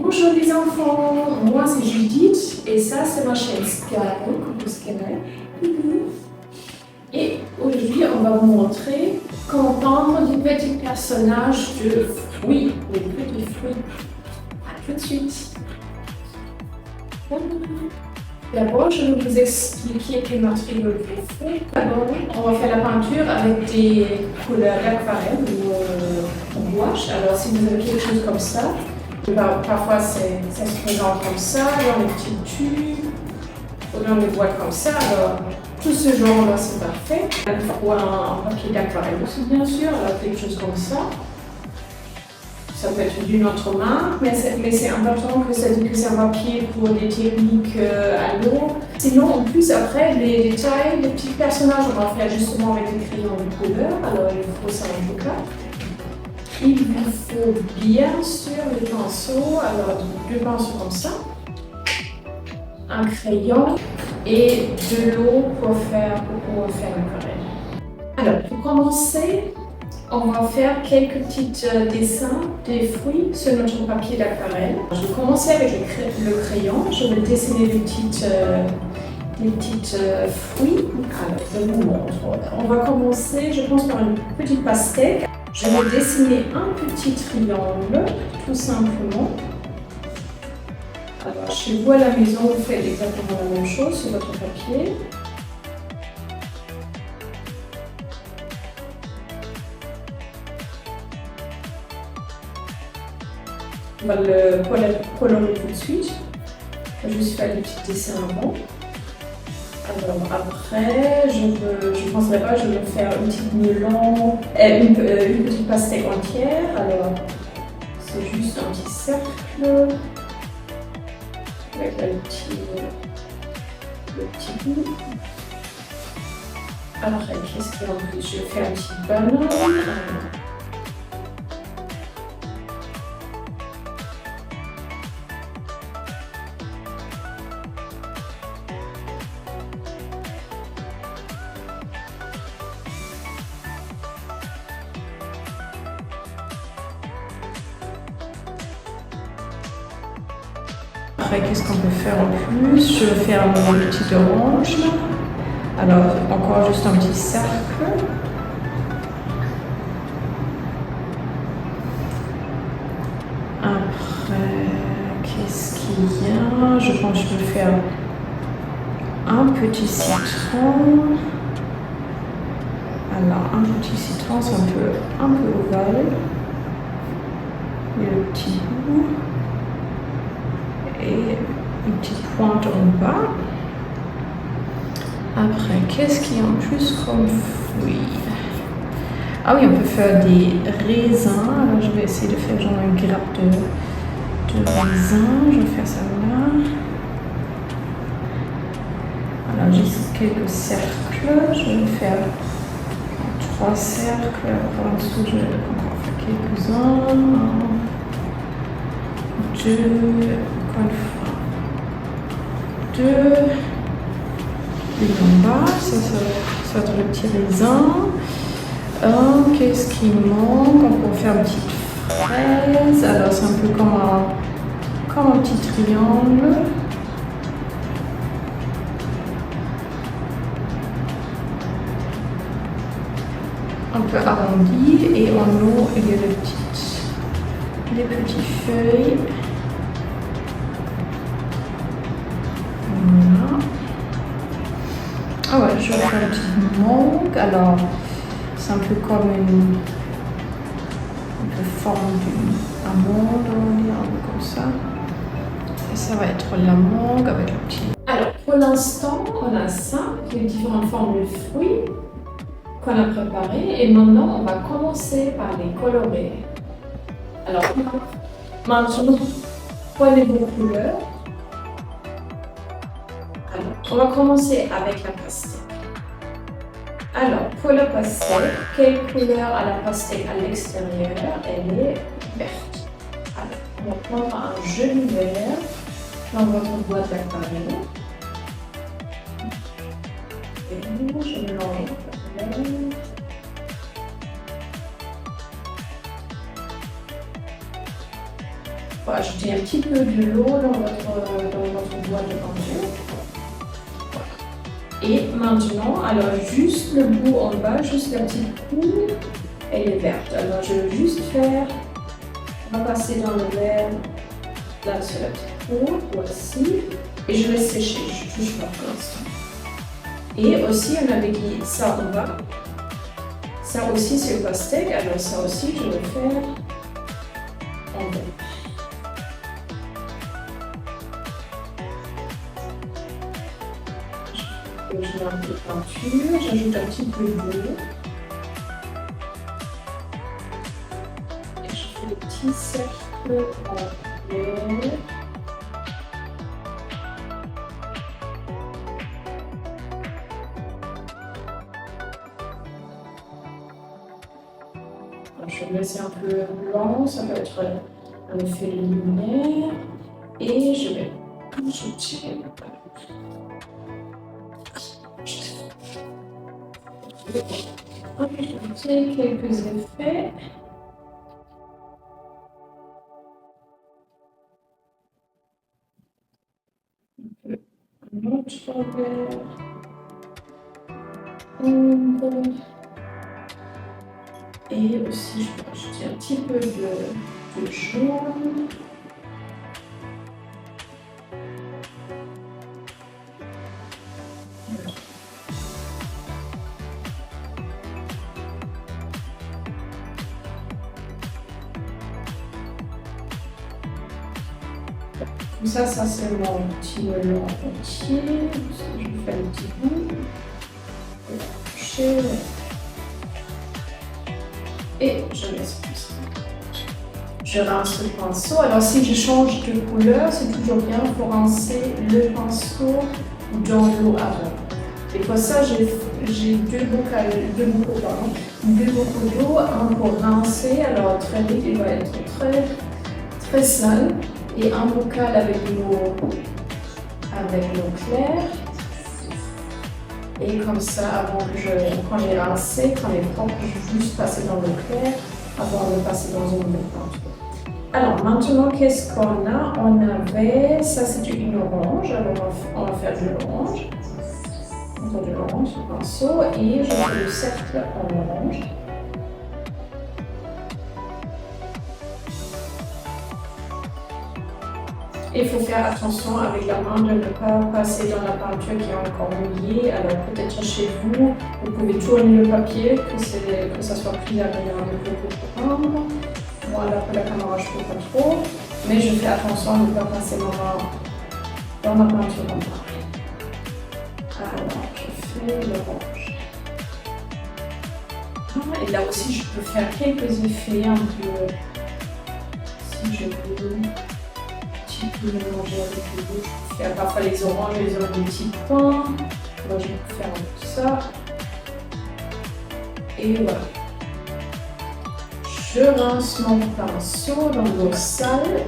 Bonjour les enfants, moi c'est Judith et ça c'est ma chaîne Sky, coucou Sky. Et aujourd'hui on va vous montrer comment peindre des petits personnages de fruits, des petits fruits. A tout de suite. D'abord je vais vous expliquer quel matériau il faut. D'abord on va faire la peinture avec des couleurs d'aquarelle ou gouache. Alors si vous avez quelque chose comme ça, parfois ça se présente comme ça, dans les petits tubes, ou dans les boîtes comme ça. Alors, tout ce genre-là, c'est parfait. Il faut un papier d'aquarelle aussi, bien sûr, alors quelque chose comme ça. Ça peut être d'une autre marque, mais c'est important que c'est un papier pour des techniques à l'eau. Sinon, en plus, après, les détails, les petits personnages, on va faire justement avec des crayons de couleur. Alors, il faut ça en tout cas. Il vous faut bien sûr les pinceaux, alors deux pinceaux comme ça, un crayon et de l'eau pour faire l'aquarelle. Alors pour commencer, on va faire quelques petits dessins des fruits sur notre papier d'aquarelle. Je vais commencer avec le crayon, je vais dessiner des petites fruits. Alors je vous montre. On va commencer, je pense, par une petite pastèque. Je vais dessiner un petit triangle, tout simplement. Alors, chez vous à la maison, vous faites exactement la même chose sur votre papier. On va le colorier tout de suite. Je vais juste faire des petits dessins avant. Alors après, je ne penserai pas, je vais faire une petite melon, une petite pastèque entière. Alors, c'est juste un petit cercle avec le petit bout. Après, qu'est-ce qu'il y a en plus? Je vais faire un petit banane. Après, qu'est-ce qu'on peut faire en plus? Je vais faire mon petit orange. Alors, encore juste un petit cercle. Après, qu'est-ce qu'il y a? Je pense que je vais faire un petit citron. Alors, un petit citron, c'est un peu ovale. Et le petit bout. Et une petite pointe en bas. Après, qu'est-ce qu'il y a en plus comme fruits? Ah oui, on peut faire des raisins. Alors, je vais essayer de faire genre une grappe de raisins. Je vais faire ça là. Alors, juste quelques cercles. Je vais faire 3 cercles. Après, en dessous, je vais encore faire quelques-uns. 2, encore une fois, 2, une en bas, ça va être le petit raisin. Qu'est-ce qui manque? On peut faire une petite fraise, alors c'est un peu comme un petit triangle. Un peu arrondi et en haut il y a les petites feuilles. Voilà. Ah ouais, je vais faire une petite mangue. Alors, c'est un peu comme une forme d'une amande, on va dire, un peu comme ça. Et ça va être la mangue avec le petit. Alors, pour l'instant, on a ça, qui est différentes formes de fruits qu'on a préparées. Et maintenant, on va commencer par les colorer. Alors, maintenant, prenez vos couleurs. Alors, on va commencer avec la pastèque. Alors, pour la pastèque, quelle couleur a la pastèque à l'extérieur? Elle est verte. Alors, on va prendre un joli vert dans votre boîte d'aquarelle. Et je mélange le vert. faut ajouter un petit peu de l'eau dans votre boîte de peinture. Et maintenant, alors juste le bout en bas, juste la petite roue, elle est verte. Alors je vais juste faire, on va passer dans le verre, là sur la petite roue, voici. Et je vais sécher, je touche pas pour l'instant. Et aussi, on avait dit ça en bas. Ça aussi, c'est le pastèque. Alors ça aussi, je vais faire en vert. Je mets un peu de peinture, j'ajoute un petit peu d'eau. Et je fais des petits cercles en vert. Je vais laisser un peu blanc, ça peut être un effet luminaire. Et je vais ajouter quelques effets. Un autre vert. Et aussi, je peux ajouter un petit peu de jaune. Comme ça c'est mon petit melon entier. Je fais un petit bout. Et je laisse comme ça. Je rince le pinceau. Alors si je change de couleur, c'est toujours bien, il faut rincer le pinceau dans l'eau avant. Et pour ça, j'ai deux bocaux d'eau, un pour rincer, alors très vite, il va être très sale, et un bocal avec l'eau claire. Et comme ça, quand j'ai rincé, quand il est propre, je vais juste passer dans l'eau claire avant de passer dans une autre peinture. Alors maintenant, qu'est-ce qu'on a? On avait, ça c'était une orange, alors on va faire de l'orange. Encore de l'orange, le pinceau, et je fais le cercle en orange. Il faut faire attention avec la main de ne pas passer dans la peinture qui est encore mouillée. Alors peut-être chez vous, vous pouvez tourner le papier, que ça soit plus agréable pour peindre. Moi là pour la caméra je ne peux pas trop, mais je fais attention à ne pas passer ma main dans la peinture en bas. Alors je fais l'orange. Et là aussi je peux faire quelques effets un peu, si je veux. Je peux mélanger avec le rouge, je peux faire parfois les oranges, des petits points. Moi je peux faire tout ça. Et voilà. Je rince mon pinceau dans l'eau sale.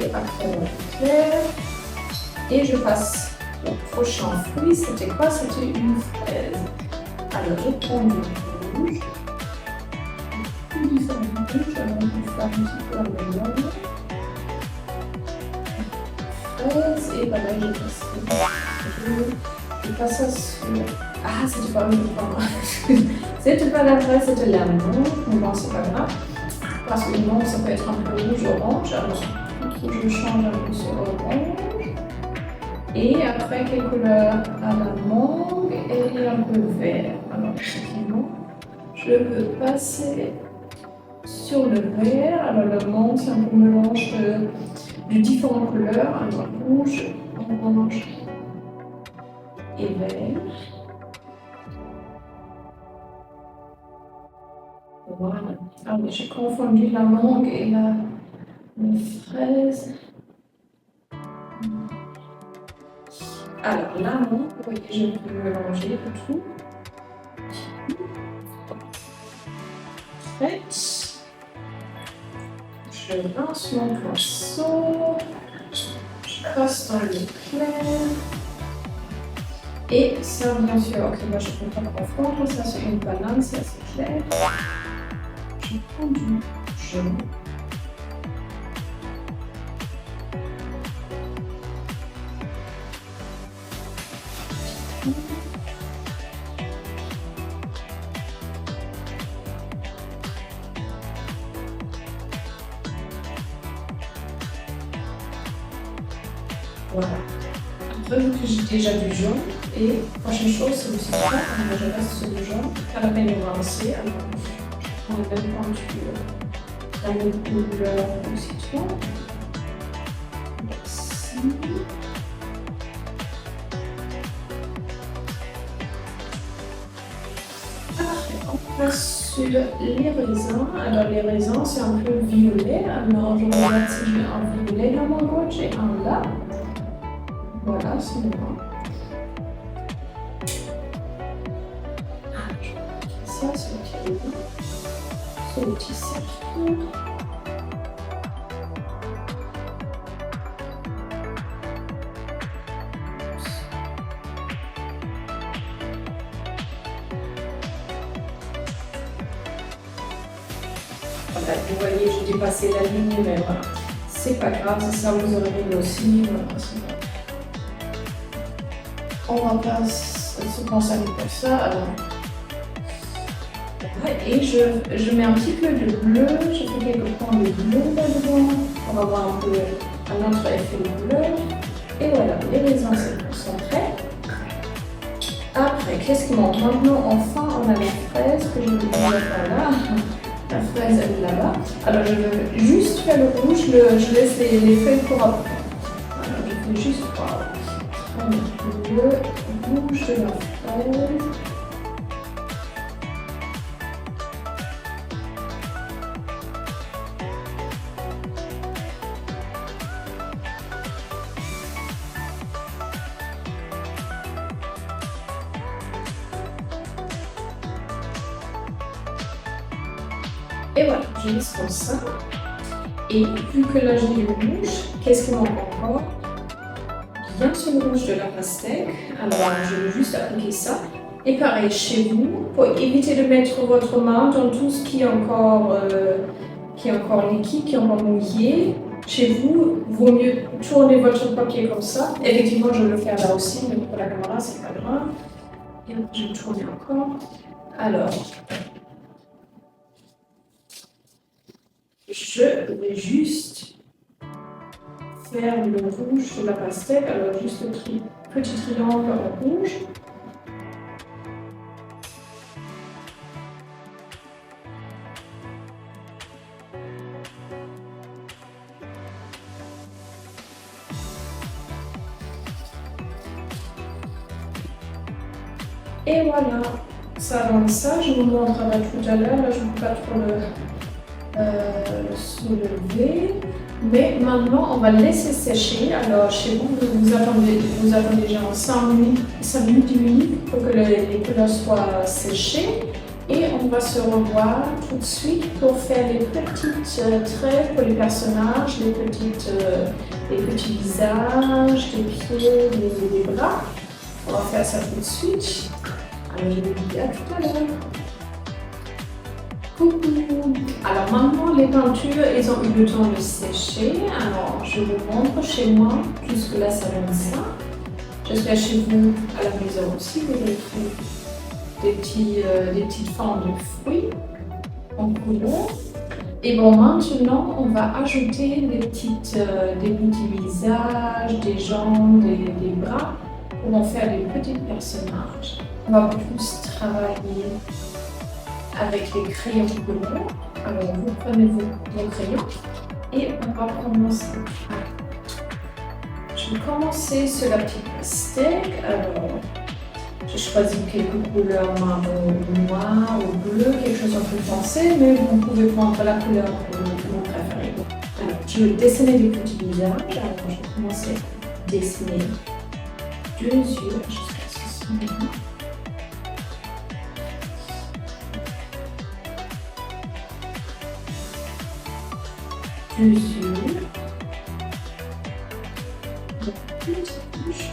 Et après l'eau claire. Et je passe au prochain fruit. C'était quoi? C'était une fraise. Alors je prends du rouge. Du rouge, alors je vais faire un petit peu la melon. Et voilà, j'ai passé. Je passe ça sur. Ah, c'était pas une c'était pas la fraise, c'était la menthe. Mais bon, c'est pas grave. Parce que le menthe, ça peut être un peu rouge-orange. Alors, je change un peu sur orange. Et après, quelle couleur? À la mangue et un peu vert. Alors, effectivement, je peux passer sur le vert. Alors, le menthe, c'est un peu mélange de différentes couleurs, alors rouge, orange et vert. Voilà. Ah oui, j'ai confondu la mangue et la fraise. Alors la mangue, vous voyez, je peux mélanger le tout. Prête. Je rince mon pinceau, je passe dans l'eau claire. Et ça, bien sûr, ok, moi je ne peux pas confondre, ça c'est une banane, c'est assez clair. Je prends du jaune. Voilà. Après, vu que j'ai déjà du jaune, et prochaine chose, c'est le citron. Alors, je reste sur le jaune. À la peine de rincer. Alors, je prends la même peinture dans le couleur du citron. Ici. On passe sur les raisins. Alors, les raisins, c'est un peu violet. Alors, je regarde si j'ai un violet dans mon gauche et un là. Voilà, c'est bon. Ça, c'est le petit raisin. C'est le petit cercle. Voilà, vous voyez, j'ai dépassé la ligne, mais voilà. C'est pas grave, c'est ça, vous aurez vu aussi. Voilà, on va pas se concentrer pour ça. Alors. Et je mets un petit peu de bleu, je fais quelques points de bleu là-dedans. On va voir un peu un autre effet de bleu. Et voilà, les raisins sont prêts. Après, qu'est-ce qui manque? Maintenant, enfin, on a la fraise que je vais mettre là. La fraise, elle est là-bas. Alors, je vais juste faire le rouge, je laisse les feuilles pour après. Alors, je fais juste prendre le rouge de la fraise. Et voilà, je laisse comme ça. Et vu que là j'ai le rouge, qu'est-ce qui manque encore? Bien sur le rouge de la pastèque. Alors je vais juste appliquer ça. Et pareil chez vous, pour éviter de mettre votre main dans tout ce qui est encore liquide, qui est encore mouillé. Chez vous, vaut mieux tourner votre papier comme ça. Effectivement, je vais le faire là aussi, mais pour la caméra, c'est pas grave. Et je vais tourner encore. Alors. Je vais juste faire le rouge de la pastèque, alors juste le petit triangle en rouge. Et voilà, ça donne ça, je vous montrerai tout à l'heure, là je ne peux pas trop le soulever. Mais maintenant, on va laisser sécher. Alors, chez vous, vous attendez genre 5 minutes, 10 minutes pour que les couleurs soient séchées. Et on va se revoir tout de suite pour faire les petites traits pour les personnages, les petits visages, les pieds, les bras. On va faire ça tout de suite. Alors, je vous dis à tout à l'heure. Coucou! Alors maintenant, les peintures, elles ont eu le temps de sécher. Alors, je vous montre chez moi. Jusque là, ça donne ça. J'espère chez vous, à la maison aussi, vous avez trouvé des petites formes de fruits en couleur. Et bon, maintenant, on va ajouter des petits visages, des jambes, des bras pour en faire des petits personnages. On va plus travailler avec les crayons couleurs. Alors, vous prenez vos crayons et on va commencer. Je vais commencer sur la petite pastèque. Alors, j'ai choisi quelques couleurs marron, noir ou bleu, quelque chose un peu foncé, mais vous pouvez prendre la couleur que vous préférez. Alors, je vais dessiner des petits visages. Alors, je vais commencer à dessiner 2 yeux jusqu'à ce que ce soit. Deux yeux, une petite bouche.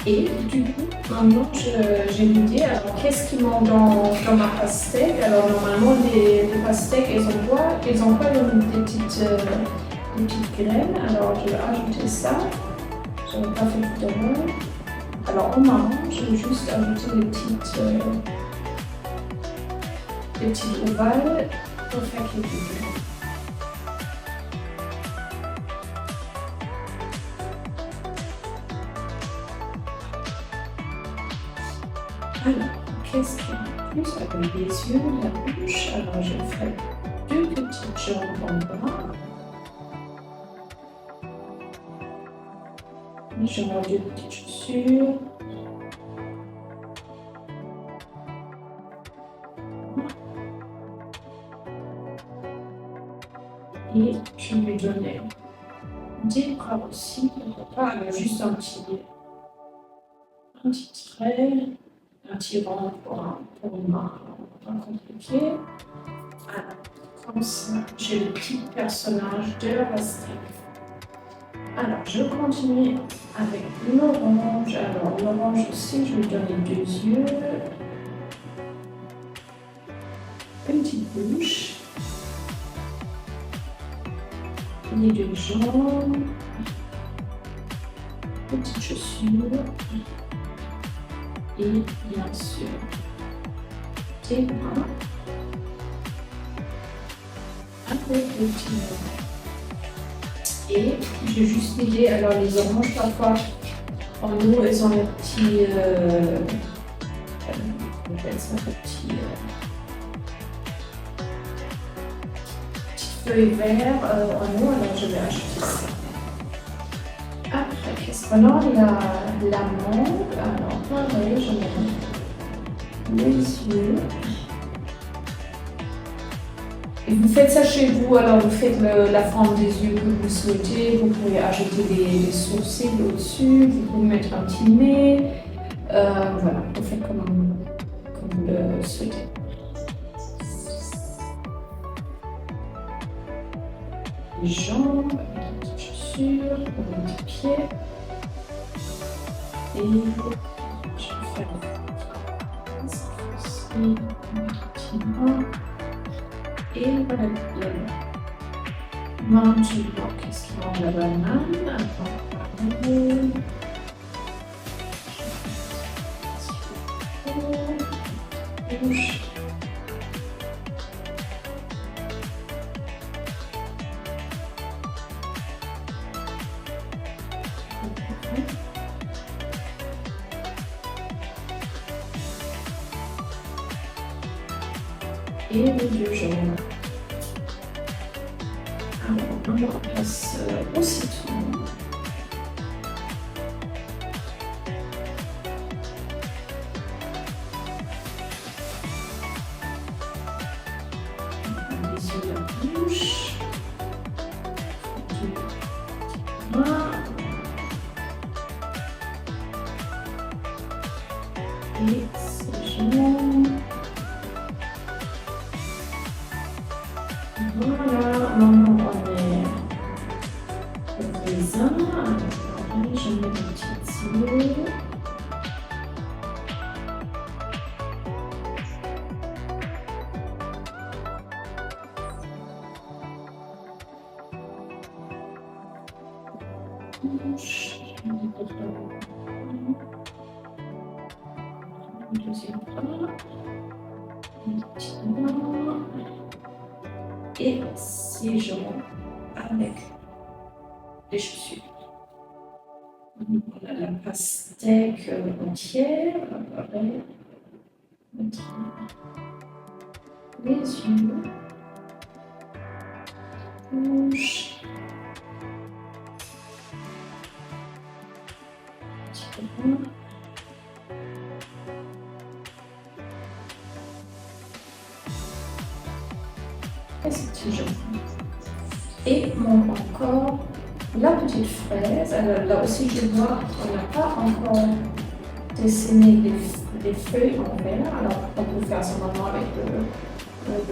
Et du coup, maintenant j'ai l'idée, alors qu'est-ce qui manque dans ma pastèque? Alors normalement les pastèques, elles ont pas des petites graines, alors je vais ajouter ça. j'avais pas fait tout à l'heure. Alors en marron, je vais juste ajouter des petites ovales pour faire quelques bulles. Alors, qu'est-ce qu'il y a de plus avec les yeux, la bouche? Alors, je ferai 2 petites jambes en bas. Je mets 2 petites chaussures. Et je vais donner des bras aussi, pas juste un petit trait, un petit rond pour une main pas compliqué. Alors, comme ça, j'ai le petit personnage de la pastèque. Alors, je continue avec l'orange. Alors, l'orange aussi, je vais donner 2 yeux, une petite bouche, les 2 jambes, petites chaussures et bien sûr des bras avec le petit nez. Et je vais juste lier, alors les oranges parfois en nous elles ont les petits petites feuilles vertes en nous, alors je vais ajouter ça. Après, qu'est-ce qu'on a? La mangue, alors pareil, je mets les yeux. Et vous faites ça chez vous, alors vous faites la forme des yeux que vous souhaitez, vous pouvez ajouter des sourcils au-dessus, vous pouvez mettre un petit nez, voilà, vous faites comme vous le souhaitez. Les jambes, les petites chaussures, les petits pieds, et je vais faire un petit bras. Et voilà, main du blanc, qu'est-ce qu'il y a de la banane? Rouge. Et les 2 jaunes. Alors, on passe au citron. Les yeux, la bouche. Du bras. Et ces jaunes. Voilà, maintenant on est au raisin. Alors, je mets des petites yeux. Le deuxième bras. Un petit bras. Et ces jambes avec les chaussures. Voilà la pastèque entière. Après, mettre les yeux, bouche, petit bras. Et ces petits jambes. Et manque encore la petite fraise. Alors là aussi, je vois qu'on n'a pas encore dessiné les feuilles en vert. Alors on peut faire ça maintenant avec le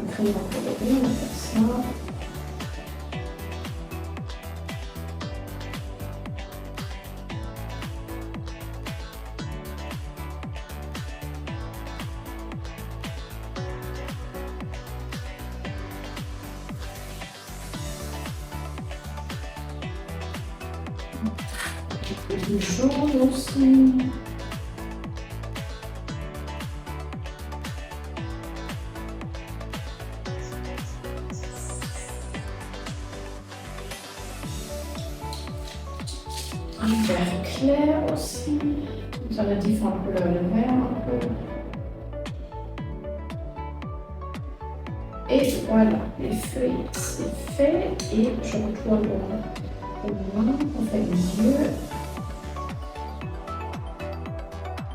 crayon coloré. On va faire ça. petit jaune aussi. Un vert clair aussi. Vous avez différentes couleurs de vert un peu. Et voilà, les feuilles, c'est fait. Et je retourne au loin, on fait les yeux.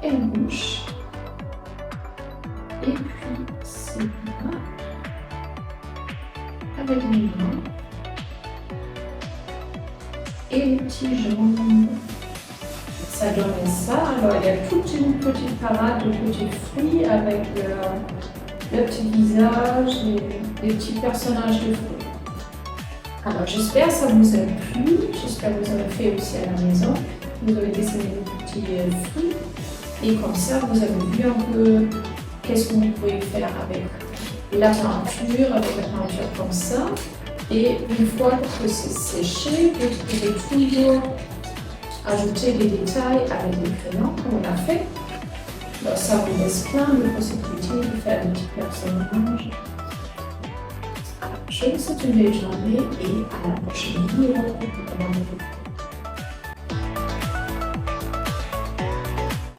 Et une bouche. Et puis, c'est là. Avec les mains. Et les petits jaunes. Ça donne ça. Alors, il y a toute une petite parade de petits fruits avec le petit visage et les petits personnages de fruits. Alors, j'espère que ça vous a plu. J'espère que vous avez fait aussi à la maison. Vous avez dessiné des petits fruits. Et comme ça, vous avez vu un peu qu'est-ce que vous pouvez faire avec la peinture, comme ça. Et une fois que c'est séché, vous pouvez toujours ajouter des détails avec des crayons, comme on a fait. Alors, ça vous laisse plein de possibilités de faire des petits personnages. Je vous souhaite une belle journée et à la prochaine vidéo.